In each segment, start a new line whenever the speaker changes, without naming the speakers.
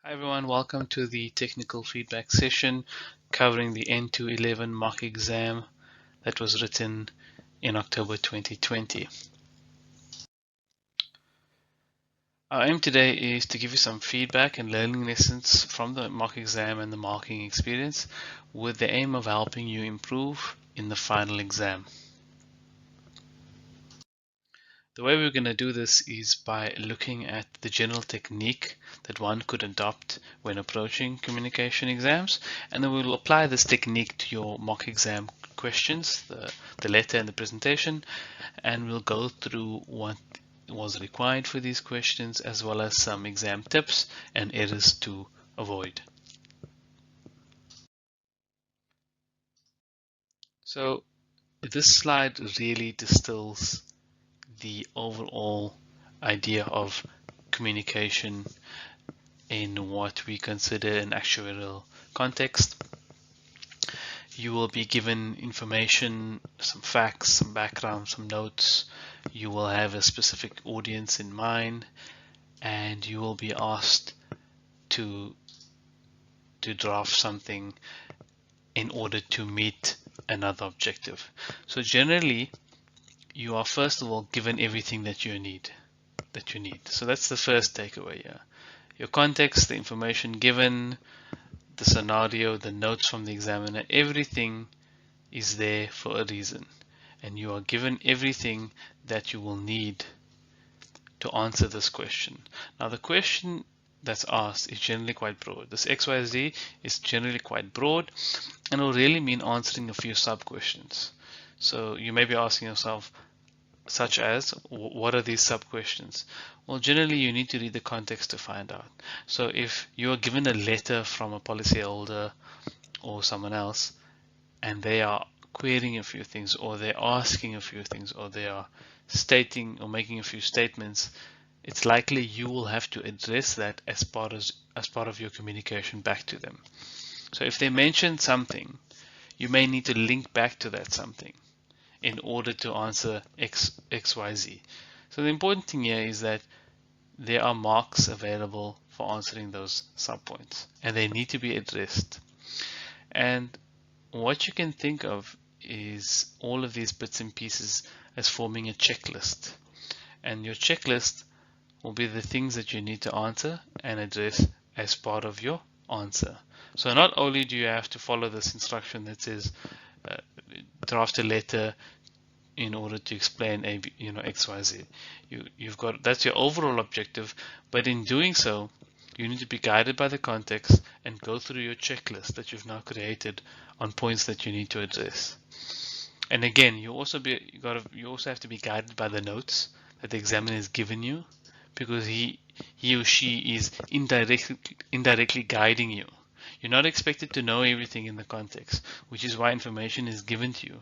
Hi everyone, welcome to the technical feedback session covering the N211 mock exam that was written in October 2020. Our aim today is to give you some feedback and learning lessons from the mock exam and the marking experience with the aim of helping you improve in the final exam. The way we're going to do this is by looking at the general technique that one could adopt when approaching communication exams, and then we'll apply this technique to your mock exam questions, the letter and the presentation, and we'll go through what was required for these questions as well as some exam tips and errors to avoid. So this slide really distills the overall idea of communication in what we consider an actuarial context. You will be given information, some facts, some background, some notes. You will have a specific audience in mind, and you will be asked to draft something in order to meet another objective. So generally, you are first of all given everything that you need. So that's the first takeaway here. Your context, the information given, the scenario, the notes from the examiner, everything is there for a reason. And you are given everything that you will need to answer this question. Now the question that's asked is generally quite broad. This XYZ is generally quite broad and will really mean answering a few sub-questions. So you may be asking yourself, such as, what are these sub-questions? Well, generally you need to read the context to find out. So if you are given a letter from a policyholder or someone else, and they are querying a few things, or they're asking a few things, or they are stating or making a few statements, it's likely you will have to address that as part of your communication back to them. So if they mention something, you may need to link back to that something in order to answer XYZ. So the important thing here is that there are marks available for answering those subpoints, and they need to be addressed. And what you can think of is all of these bits and pieces as forming a checklist. And your checklist will be the things that you need to answer and address as part of your answer. So not only do you have to follow this instruction that says draft a letter in order to explain XYZ. You've got, that's your overall objective, but in doing so, you need to be guided by the context and go through your checklist that you've now created on points that you need to address. And again, you also have to be guided by the notes that the examiner has given you, because he or she is indirectly guiding you. You're not expected to know everything in the context, which is why information is given to you.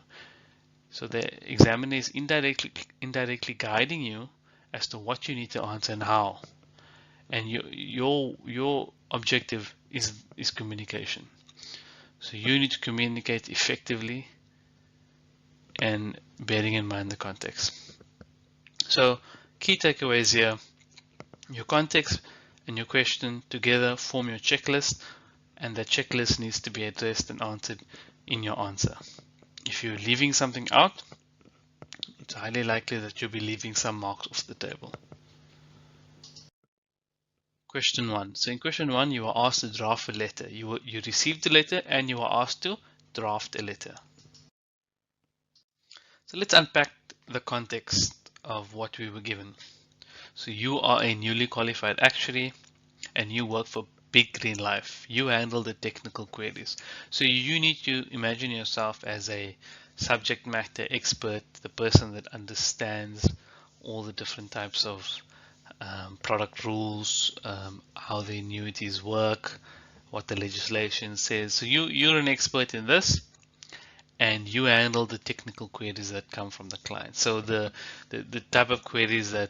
So the examiner is indirectly guiding you as to what you need to answer and how. And your objective is communication. So you need to communicate effectively and bearing in mind the context. So key takeaways here: your context and your question together form your checklist, and that checklist needs to be addressed and answered in your answer. If you're leaving something out, it's highly likely that you'll be leaving some marks off the table. Question 1. So in question 1, you were asked to draft a letter. You received the letter and you were asked to draft a letter. So let's unpack the context of what we were given. So you are a newly qualified actuary and you work for Big Green Life. You handle the technical queries. So you need to imagine yourself as a subject matter expert, the person that understands all the different types of product rules, how the annuities work, what the legislation says. So you're an expert in this, and you handle the technical queries that come from the client. So the type of queries that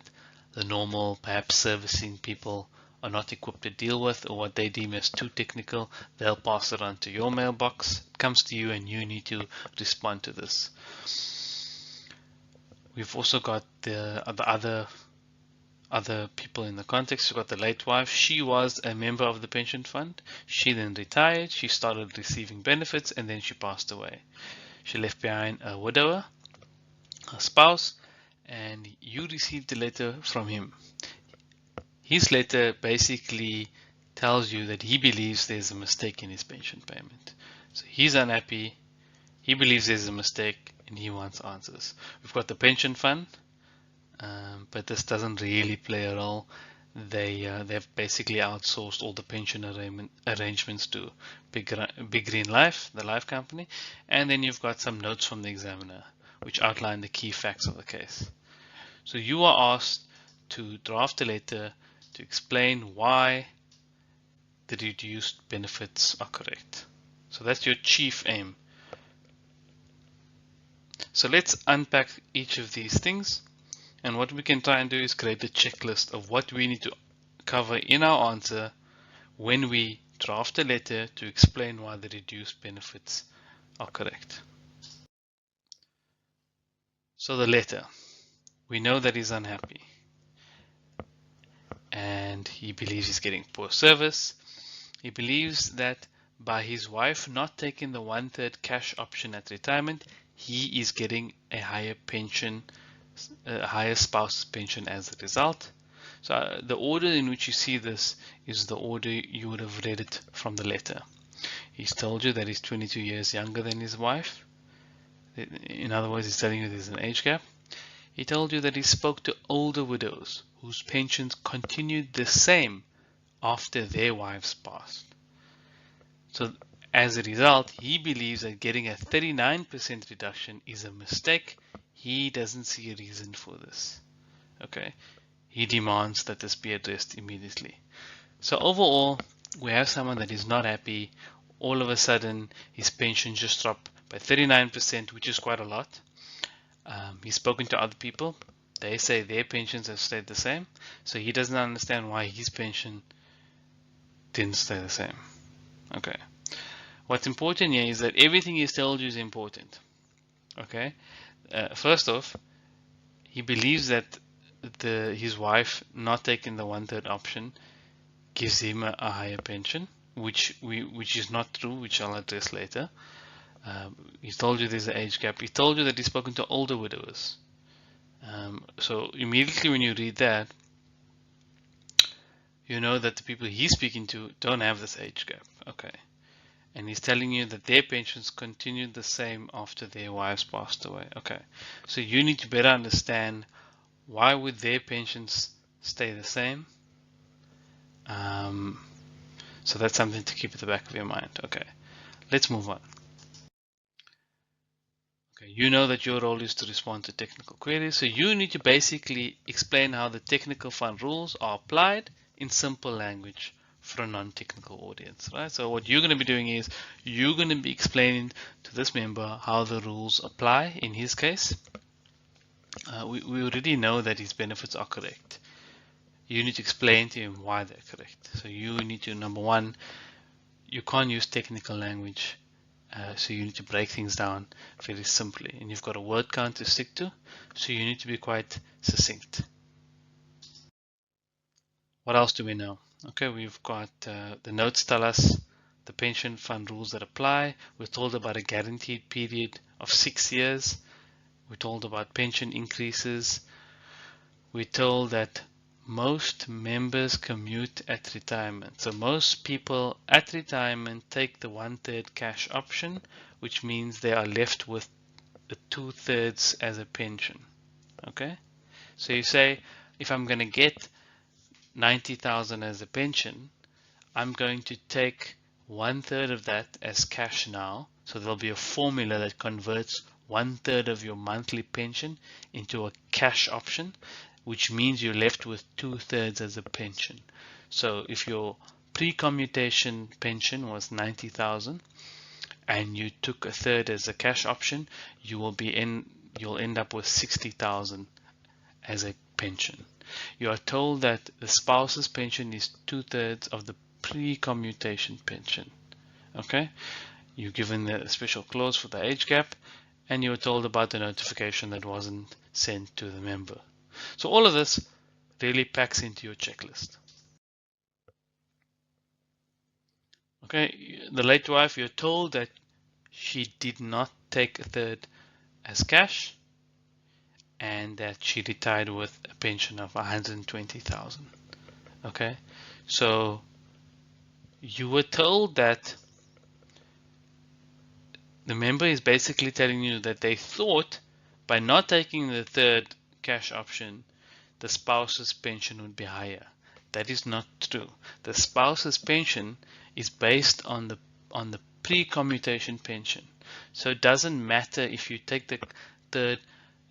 the normal, perhaps servicing people are not equipped to deal with, or what they deem as too technical, they'll pass it on to your mailbox. It comes to you and you need to respond to this. We've also got the other other people in the context. You've got the late wife. She was a member of the pension fund. She then retired. She started receiving benefits, and then she passed away. She left behind a widower, a spouse, and you received a letter from him. His letter basically tells you that he believes there's a mistake in his pension payment. So he's unhappy, he believes there's a mistake, and he wants answers. We've got the pension fund, but this doesn't really play a role. They've basically outsourced all the pension arrangements to Big Green Life, the life company, and then you've got some notes from the examiner which outline the key facts of the case. So you are asked to draft a letter to explain why the reduced benefits are correct. So that's your chief aim. So let's unpack each of these things, and what we can try and do is create a checklist of what we need to cover in our answer when we draft a letter to explain why the reduced benefits are correct. So the letter, we know that he's unhappy and he believes he's getting poor service. He believes that by his wife not taking the 1/3 cash option at retirement, he is getting a higher pension, a higher spouse's pension as a result. So the order in which you see this is the order you would have read it from the letter. He's told you that he's 22 years younger than his wife. In other words, he's telling you there's an age gap. He told you that he spoke to older widows whose pensions continued the same after their wives passed. So as a result, he believes that getting a 39% reduction is a mistake. He doesn't see a reason for this. Okay, he demands that this be addressed immediately. So overall, we have someone that is not happy. All of a sudden, his pension just dropped by 39%, which is quite a lot. He's spoken to other people. They say their pensions have stayed the same. So he doesn't understand why his pension didn't stay the same. Okay. What's important here is that everything he's told you is important. Okay. First off, he believes that his wife not taking the 1/3 option gives him a higher pension, which is not true, which I'll address later. He told you there's an age gap. He told you that he's spoken to older widowers. So immediately when you read that, you know that the people he's speaking to don't have this age gap. Okay. And he's telling you that their pensions continued the same after their wives passed away. Okay. So you need to better understand why would their pensions stay the same. So that's something to keep at the back of your mind. Okay. Let's move on. Okay, you know that your role is to respond to technical queries, so you need to basically explain how the technical fund rules are applied in simple language for a non-technical audience, right? So what you're going to be doing is you're going to be explaining to this member how the rules apply in his case. We already know that his benefits are correct. You need to explain to him why they're correct. So you need to, number one, you can't use technical language. So you need to break things down very simply, and you've got a word count to stick to, so you need to be quite succinct. What else do we know? Okay, we've got the notes tell us the pension fund rules that apply. We're told about a guaranteed period of 6 years. We're told about pension increases. We're told that most members commute at retirement. So most people at retirement take the 1/3 cash option, which means they are left with the 2/3 as a pension. Okay, so you say, if I'm going to get 90,000 as a pension, I'm going to take 1/3 of that as cash now. So there'll be a formula that converts 1/3 of your monthly pension into a cash option, which means you're left with 2/3 as a pension. So if your pre-commutation pension was 90,000 and you took 1/3 as a cash option, you'll end up with 60,000 as a pension. You are told that the spouse's pension is 2/3 of the pre-commutation pension. Okay, you're given the special clause for the age gap, and you were told about the notification that wasn't sent to the member. So all of this really packs into your checklist. Okay, the late wife, you're told that she did not take a third as cash and that she retired with a pension of 120,000. Okay, so you were told that the member is basically telling you that they thought by not taking the third cash option, the spouse's pension would be higher. That is not true. The spouse's pension is based on the pre-commutation pension. So it doesn't matter if you take the third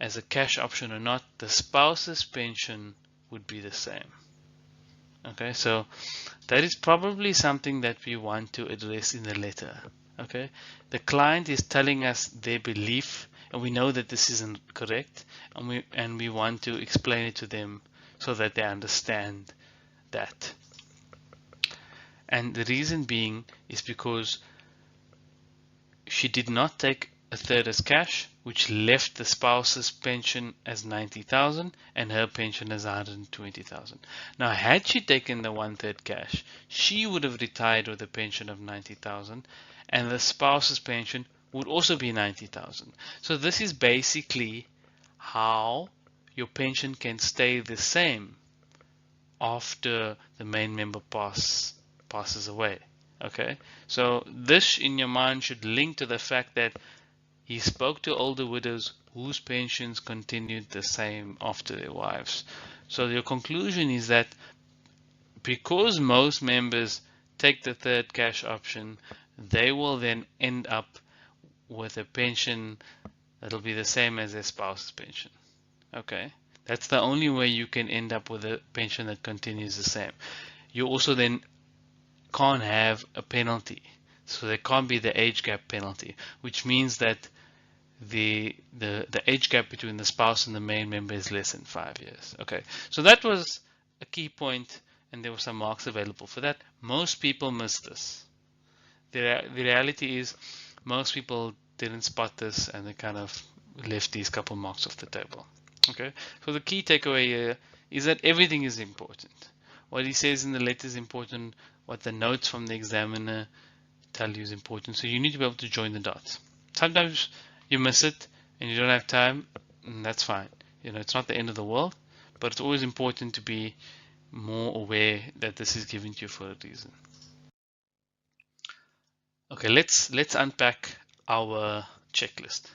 as a cash option or not, the spouse's pension would be the same. Okay, so that is probably something that we want to address in the letter. Okay, the client is telling us their belief, and we know that this isn't correct, and we want to explain it to them so that they understand that. And the reason being is because she did not take a third as cash, which left the spouse's pension as 90,000 and her pension as 120,000. Now, had she taken the 1/3 cash, she would have retired with a pension of 90,000, and the spouse's pension would also be 90,000. So this is basically how your pension can stay the same after the main member passes away. Okay, so this in your mind should link to the fact that he spoke to older widows whose pensions continued the same after their wives. So your conclusion is that because most members take the third cash option, they will then end up with a pension that'll be the same as their spouse's pension. Okay, that's the only way you can end up with a pension that continues the same. You also then can't have a penalty, so there can't be the age gap penalty, which means that the age gap between the spouse and the main member is less than 5 years. Okay, so that was a key point, and there were some marks available for that. Most people missed this. The reality is most people didn't spot this, and they kind of left these couple marks off the table. Okay, so the key takeaway here is that everything is important. What he says in the letter is important. What the notes from the examiner tell you is important. So you need to be able to join the dots. Sometimes you miss it and you don't have time, and that's fine. You know, it's not the end of the world, but it's always important to be more aware that this is given to you for a reason. Okay, let's unpack our checklist.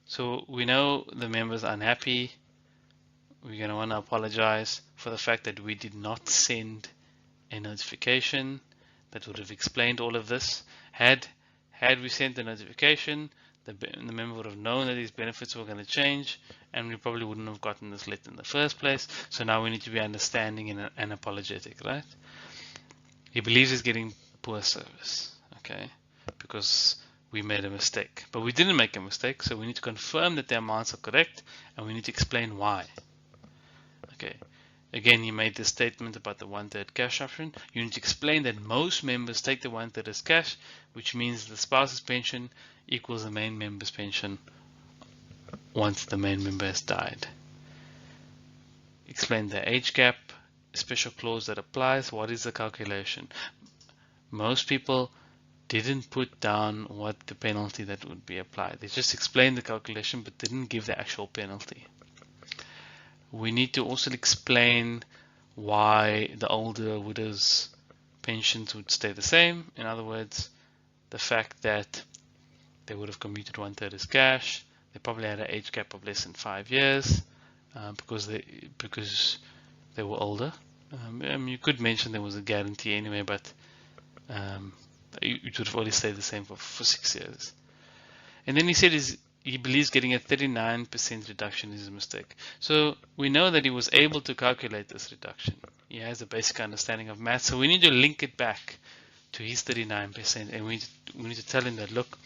So we know the member's unhappy. We're going to want to apologize for the fact that we did not send a notification that would have explained all of this. Had we sent the notification, the member would have known that his benefits were going to change, and we probably wouldn't have gotten this letter in the first place. So now we need to be understanding and apologetic, right? He believes he's getting poor service, okay, because we made a mistake. But we didn't make a mistake, so we need to confirm that the amounts are correct, and we need to explain why. Okay. Again, he made this statement about the 1/3 cash option. You need to explain that most members take the 1/3 as cash, which means the spouse's pension equals the main member's pension once the main member has died. Explain the age gap, special clause that applies. What is the calculation? Most people didn't put down what the penalty that would be applied. They just explained the calculation but didn't give the actual penalty. We need to also explain why the older widows' pensions would stay the same. In other words, the fact that they would have commuted 1/3 as cash. They probably had an age gap of less than 5 years because they were older. You could mention there was a guarantee anyway, but it would have only stayed the same for 6 years. And then he said he believes getting a 39% reduction is a mistake. So we know that he was able to calculate this reduction. He has a basic understanding of math, so we need to link it back to his 39%, and we need to tell him that, look,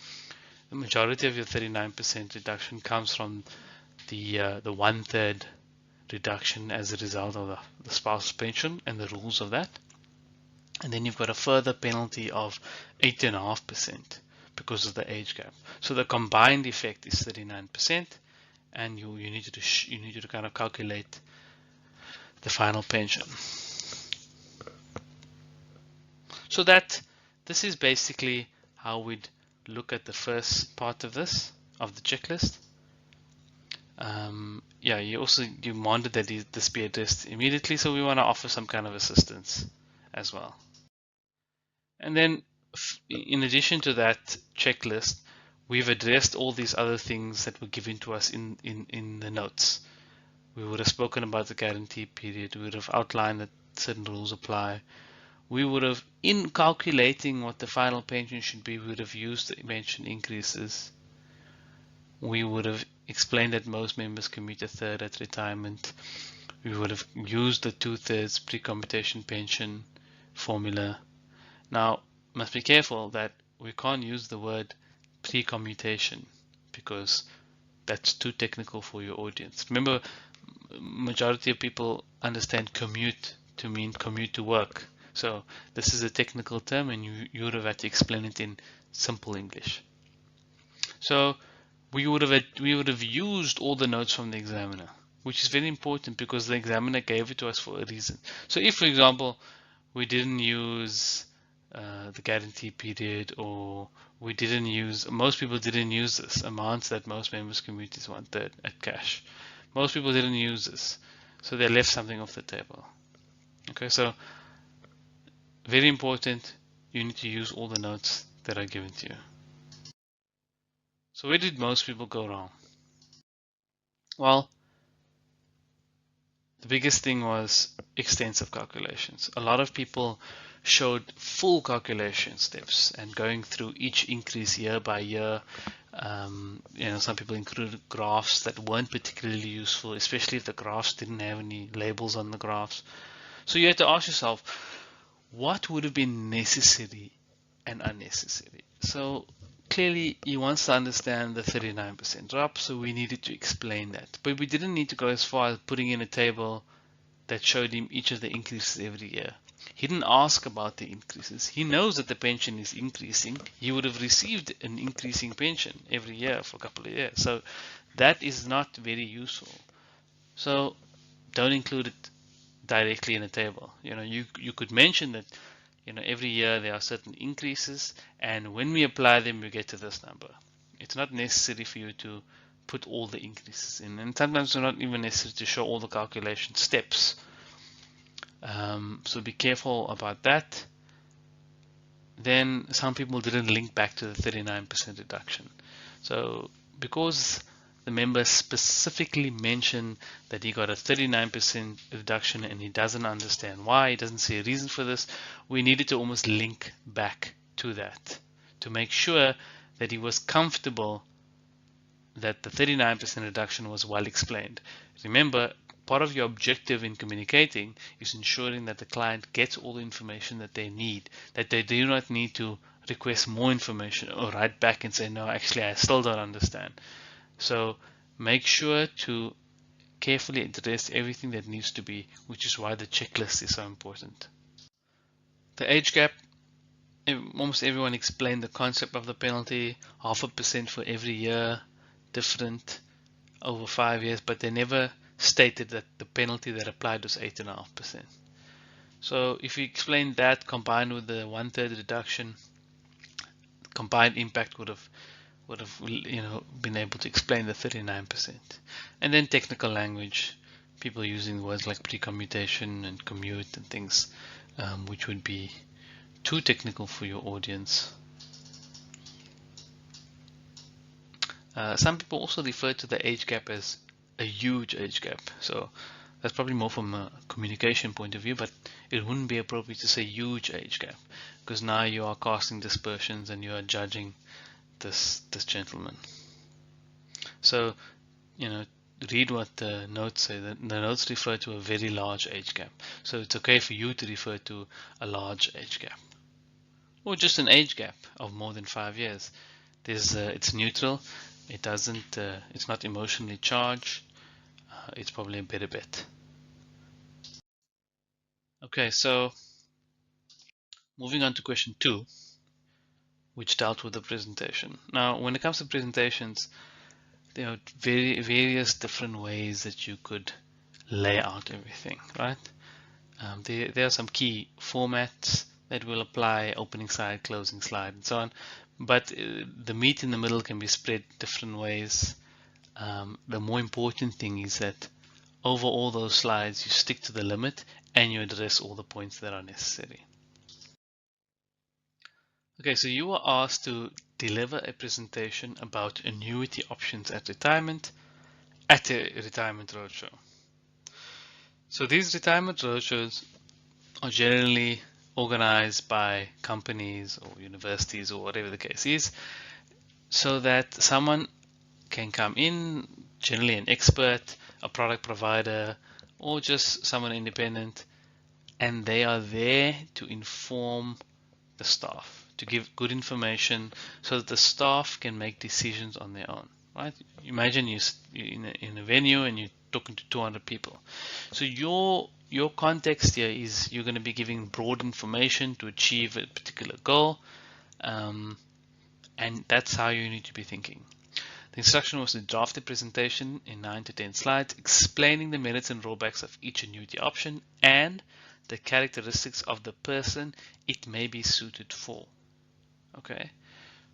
the majority of your 39% reduction comes from the 1/3 reduction as a result of the spouse's pension and the rules of that. And then you've got a further penalty of 8.5% because of the age gap. So the combined effect is 39%, and you need to kind of calculate the final pension. So this is basically how we'd look at the first part of this, of the checklist. Yeah, you demanded that this be addressed immediately, so we want to offer some kind of assistance as well. And then in addition to that checklist, we've addressed all these other things that were given to us in the notes. We would have spoken about the guarantee period. We would have outlined that certain rules apply. We would have, in calculating what the final pension should be, we would have used the pension increases. We would have explained that most members commute a third at retirement. We would have used the 2/3 pre-commutation pension formula. Now, must be careful that we can't use the word pre-commutation because that's too technical for your audience. Remember, majority of people understand commute to mean commute to work. So this is a technical term and you would have had to explain it in simple English. So we would have used all the notes from the examiner, which is very important because the examiner gave it to us for a reason. So if, for example, we didn't use the guarantee period, or we didn't use, most people didn't use this, amounts that most members commute is 1/3 at cash. Most people didn't use this, so they left something off the table. Okay, so very important, you need to use all the notes that are given to you. So where did most people go wrong? Well, the biggest thing was extensive calculations. A lot of people showed full calculation steps and going through each increase year by year. Some people included graphs that weren't particularly useful, especially if the graphs didn't have any labels on the graphs. So you had to ask yourself, what would have been necessary and unnecessary? So clearly he wants to understand the 39% drop, so we needed to explain that. But we didn't need to go as far as putting in a table that showed him each of the increases every year. He didn't ask about the increases. He knows that the pension is increasing. He would have received an increasing pension every year for a couple of years. So that is not very useful. So don't include it directly in a table. You could mention that every year there are certain increases, and when we apply them we get to this number. It's not necessary for you to put all the increases in, and sometimes it's not even necessary to show all the calculation steps. So be careful about that. Then some people didn't link back to the 39% reduction. So because the member specifically mentioned that he got a 39% reduction and he doesn't understand why, he doesn't see a reason for this, we needed to almost link back to that to make sure that he was comfortable that the 39% reduction was well explained. Remember, part of your objective in communicating is ensuring that the client gets all the information that they need, that they do not need to request more information or write back and say, no, actually I still don't understand. So make sure to carefully address everything that needs to be, which is why the checklist is so important. The age gap, almost everyone explained the concept of the penalty, 0.5% for every year, different over 5 years, but they never stated that the penalty that applied was 8.5%. So if you explain that combined with the 1/3 reduction, combined impact would have been able to explain the 39%. And then technical language, people using words like pre-commutation and commute and things, which would be too technical for your audience. Some people also refer to the age gap as a huge age gap. So that's probably more from a communication point of view, but it wouldn't be appropriate to say huge age gap, because now you are casting dispersions and you are judging this gentleman. So read what the notes say. The notes refer to a very large age gap, so it's okay for you to refer to a large age gap or just an age gap of more than 5 years. It's neutral. It doesn't it's not emotionally charged. It's probably a better bet. Okay, so moving on to question 2, which dealt with the presentation. Now, when it comes to presentations, there are various different ways that you could lay out everything, right? There are some key formats that will apply: opening slide, closing slide, and so on. But the meat in the middle can be spread different ways. The more important thing is that over all those slides, you stick to the limit and you address all the points that are necessary. Okay, so you were asked to deliver a presentation about annuity options at a retirement roadshow. So these retirement roadshows are generally organized by companies or universities or whatever the case is, so that someone can come in, generally an expert, a product provider, or just someone independent, and they are there to inform the staff, to give good information so that the staff can make decisions on their own, right? Imagine you're in a venue and you're talking to 200 people. So your context here is you're going to be giving broad information to achieve a particular goal, and that's how you need to be thinking. The instruction was to draft a presentation in 9 to 10 slides explaining the merits and drawbacks of each annuity option and the characteristics of the person it may be suited for. Okay,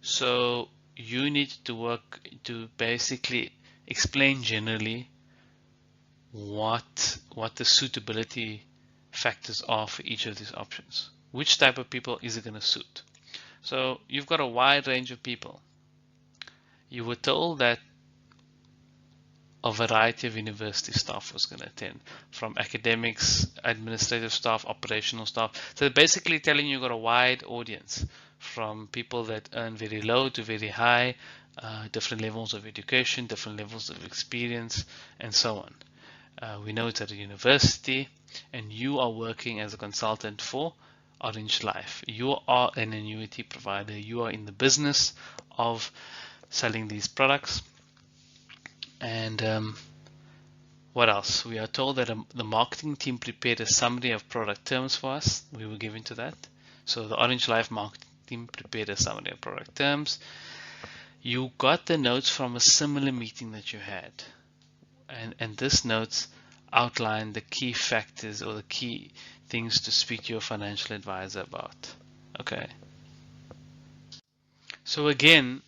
so you need to work to basically explain generally what the suitability factors are for each of these options. Which type of people is it going to suit? So you've got a wide range of people. You were told that a variety of university staff was going to attend, from academics, administrative staff, operational staff. So basically telling you've got a wide audience, from people that earn very low to very high, different levels of education, different levels of experience, and so on. We know it's at a university, and you are working as a consultant for Orange Life. You are an annuity provider. You are in the business of selling these products. And what else? We are told that the marketing team prepared a summary of product terms for us. We were given to that. So the Orange Life marketing team prepared a summary of product terms. You got the notes from a similar meeting that you had. And this notes outline the key factors or the key things to speak to your financial advisor about. Okay. So again,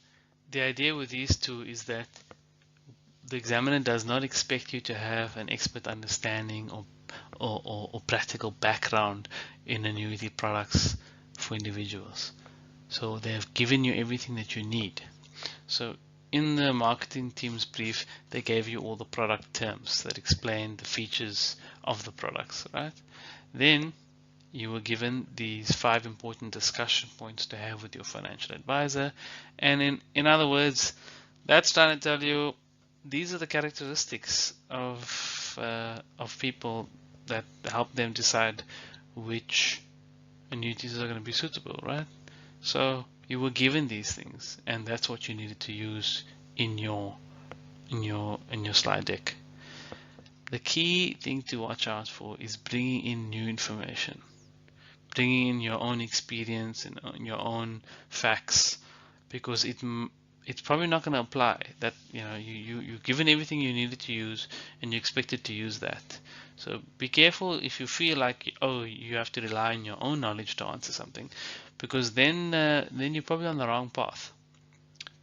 the idea with these two is that the examiner does not expect you to have an expert understanding or practical background in annuity products for individuals. So they have given you everything that you need. So in the marketing team's brief, they gave you all the product terms that explain the features of the products, right? Then you were given these 5 important discussion points to have with your financial advisor. And in other words, that's trying to tell you these are the characteristics of people that help them decide which annuities are going to be suitable, right? So you were given these things, and that's what you needed to use in your slide deck. The key thing to watch out for is bringing in new information, bringing in your own experience and your own facts, because it's probably not going to apply. That you've given everything you needed to use, and you expected to use that. So be careful if you feel like you have to rely on your own knowledge to answer something, because then you're probably on the wrong path.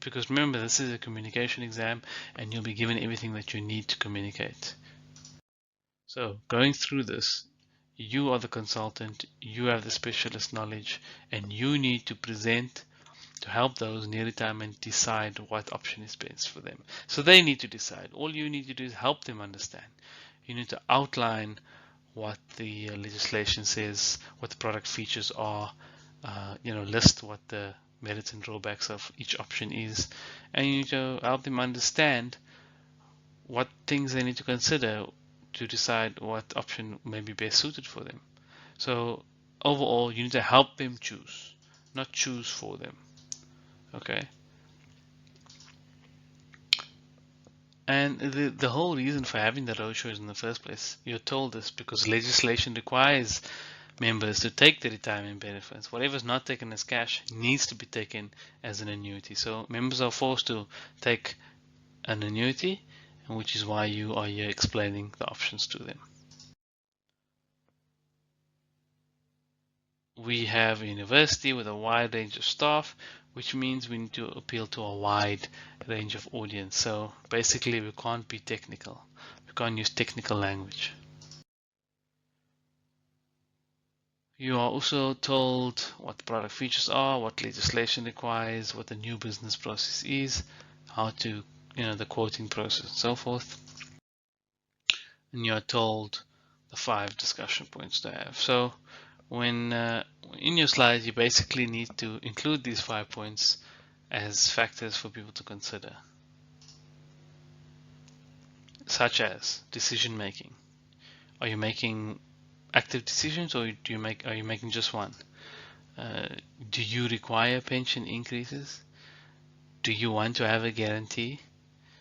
Because remember, this is a communication exam, and you'll be given everything that you need to communicate. So going through this, you are the consultant, you have the specialist knowledge, and you need to present to help those near retirement decide what option is best for them. So they need to decide. All you need to do is help them understand. You need to outline what the legislation says, what the product features are, list what the merits and drawbacks of each option is, and you need to help them understand what things they need to consider to decide what option may be best suited for them. So overall, you need to help them choose, not choose for them. Okay. And the whole reason for having the roadshows in the first place, you're told this because legislation requires members to take the retirement benefits. Whatever's not taken as cash needs to be taken as an annuity. So members are forced to take an annuity, and which is why you are here explaining the options to them. We have a university with a wide range of staff, which means we need to appeal to a wide range of audience. So basically we can't be technical. We can't use technical language. You are also told what the product features are, what legislation requires, what the new business process is, how to, the quoting process and so forth. And you are told the 5 discussion points to have. So when in your slides, you basically need to include these 5 points as factors for people to consider, such as decision making. Are you making active decisions, or are you making just one? Do you require pension increases? Do you want to have a guarantee?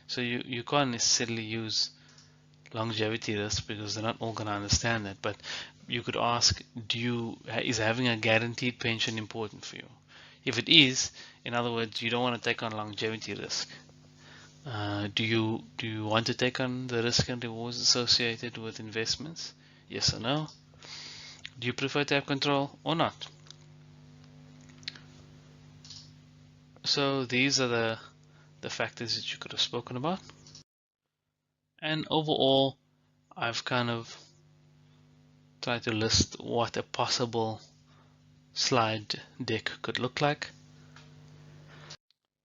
So you can't necessarily use longevity risk because they're not all going to understand that, but you could ask, is having a guaranteed pension important for you? If it is, in other words, you don't want to take on longevity risk. Do you want to take on the risk and rewards associated with investments? Yes or no? Do you prefer to have control or not? So these are the factors that you could have spoken about. And overall, I've kind of tried to list what a possible slide deck could look like.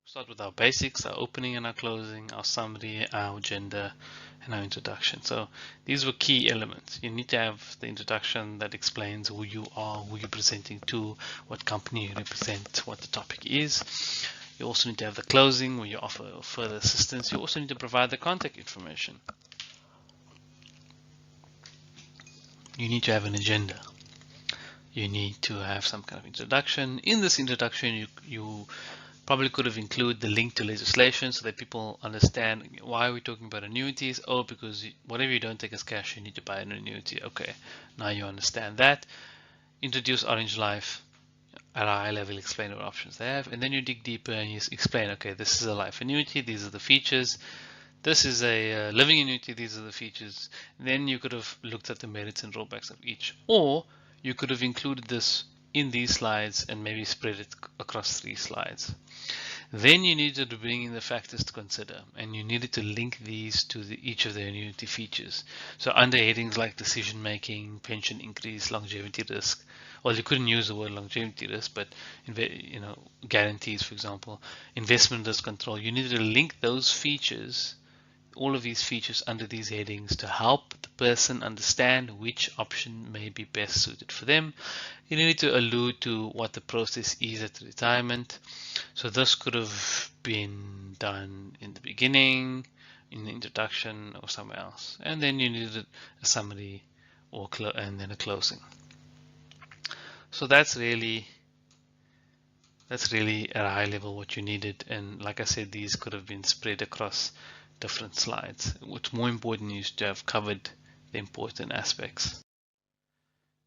Start with our basics, our opening and our closing, our summary, our agenda, and our introduction. So these were key elements. You need to have the introduction that explains who you are, who you're presenting to, what company you represent, what the topic is. You also need to have the closing where you offer further assistance. You also need to provide the contact information. You need to have an agenda. You need to have some kind of introduction. In this introduction, you probably could have included the link to legislation so that people understand why we're talking about annuities. Oh, because whatever you don't take as cash, you need to buy an annuity. Okay, now you understand that. Introduce Orange Life at a high level, explain what options they have, and then you dig deeper and you explain, okay, this is a life annuity, these are the features. This is a living annuity, these are the features. Then you could have looked at the merits and drawbacks of each, or you could have included this in these slides and maybe spread it across 3 slides. Then you needed to bring in the factors to consider, and you needed to link these to each of the annuity features. So under headings like decision making, pension increase, longevity risk, well, you couldn't use the word longevity risk, but guarantees, for example, investment risk control, you needed to link those features, all of these features under these headings, to help the person understand which option may be best suited for them. You need to allude to what the process is at retirement. So this could have been done in the beginning, in the introduction, or somewhere else. And then you needed a summary and then a closing. So that's really at a high level what you needed. And like I said, these could have been spread across different slides. What's more important is to have covered the important aspects.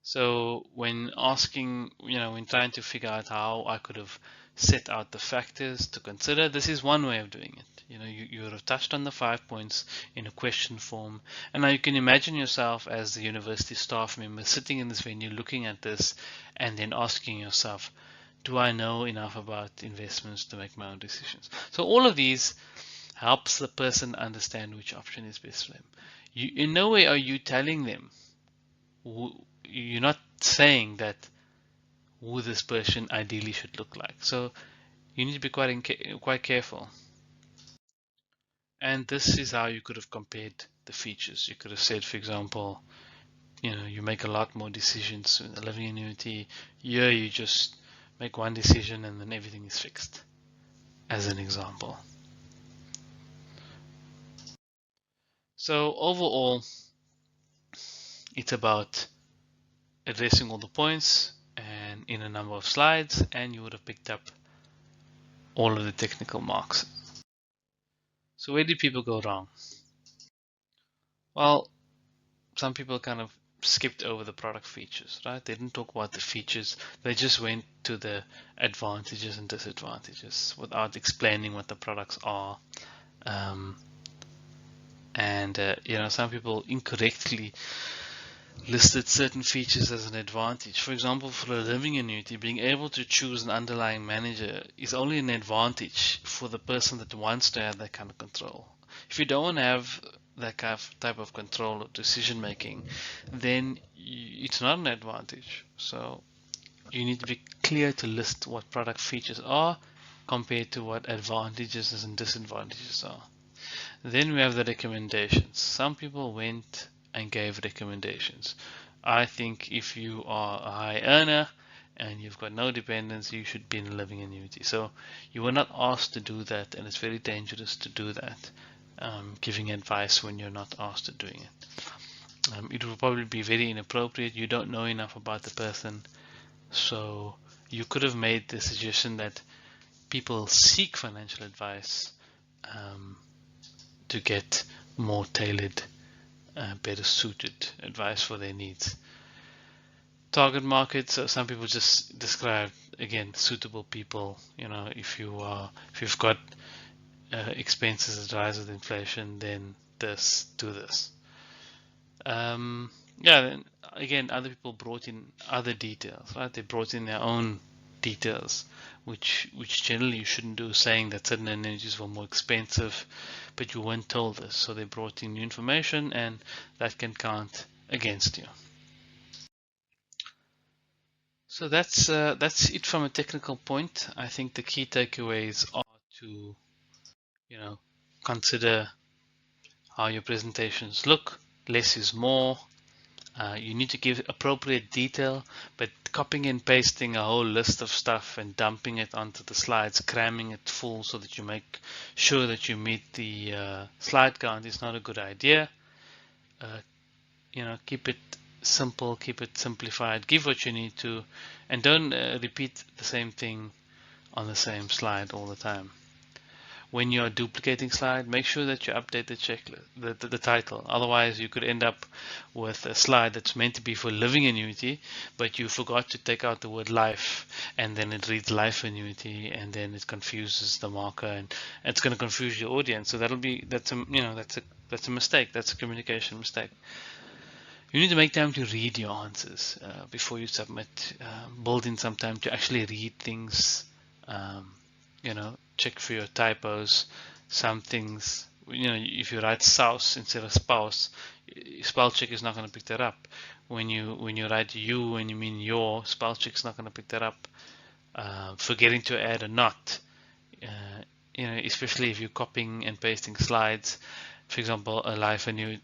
So when asking, when trying to figure out how I could have set out the factors to consider, this is one way of doing it. You would have touched on the 5 points in a question form, and now you can imagine yourself as the university staff member sitting in this venue looking at this and then asking yourself, do I know enough about investments to make my own decisions? So all of these helps the person understand which option is best for them. In no way are you telling them, you're not saying that who this person ideally should look like. So you need to be quite careful. And this is how you could have compared the features. You could have said, for example, you make a lot more decisions in a living annuity. Here you just make one decision and then everything is fixed, as an example. So overall, it's about addressing all the points and in a number of slides, and you would have picked up all of the technical marks. So where did people go wrong? Well, some people kind of skipped over the product features, right? They didn't talk about the features. They just went to the advantages and disadvantages without explaining what the products are. And some people incorrectly listed certain features as an advantage. For example, for a living annuity, being able to choose an underlying manager is only an advantage for the person that wants to have that kind of control. If you don't have that kind of type of control or decision making, then it's not an advantage. So you need to be clear to list what product features are compared to what advantages and disadvantages are. Then we have the recommendations. Some people went and gave recommendations. I think if you are a high earner and you've got no dependents, you should be in a living annuity. So you were not asked to do that, and it's very dangerous to do that, giving advice when you're not asked to doing it. It will probably be very inappropriate. You don't know enough about the person. So you could have made the suggestion that people seek financial advice to get more tailored, better suited advice for their needs. Target markets, some people just describe, again, suitable people. If you've got expenses that rise with inflation, then do this. Then again, other people brought in other details, right? They brought in their own details, which generally you shouldn't do, saying that certain energies were more expensive, but you weren't told this. So they brought in new information, and that can count against you. So that's it from a technical point. I think the key takeaways are to consider how your presentations look. Less is more. You need to give appropriate detail, but copying and pasting a whole list of stuff and dumping it onto the slides, cramming it full so that you make sure that you meet the slide count is not a good idea. Keep it simple, keep it simplified, give what you need to, and don't repeat the same thing on the same slide all the time. When you're duplicating slide, make sure that you update the checklist, the title. Otherwise, you could end up with a slide that's meant to be for living annuity, but you forgot to take out the word life, and then it reads life annuity, and then it confuses the marker, and it's going to confuse your audience. So that's a mistake. That's a communication mistake. You need to make time to read your answers before you submit. Build in some time to actually read things. Check for your typos. Some things, if you write souse instead of spouse, spell check is not going to pick that up. When you write you and you mean your, spell check is not going to pick that up. Forgetting to add a not, especially if you're copying and pasting slides. For example, a life annuity,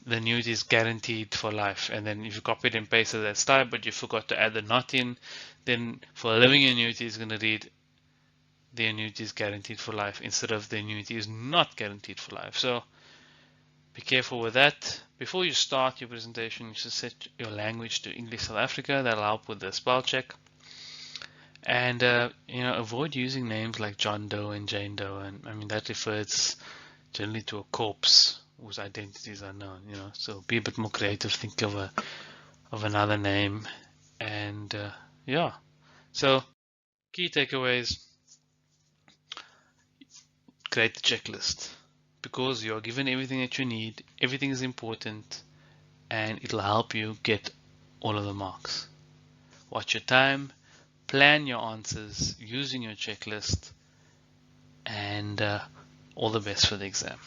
the annuity is guaranteed for life, and then if you copied and pasted that style, but you forgot to add the not in, then for a living annuity, it's going to read the annuity is guaranteed for life instead of the annuity is not guaranteed for life. So be careful with that. Before you start your presentation, you should set your language to English South Africa. That'll help with the spell check. And avoid using names like John Doe and Jane Doe, and I mean that refers generally to a corpse whose identities are known. So be a bit more creative. Think of another name, and So key takeaways: create the checklist, because you're given everything that you need. Everything is important, and it'll help you get all of the marks. Watch your time, plan your answers using your checklist, and all the best for the exam.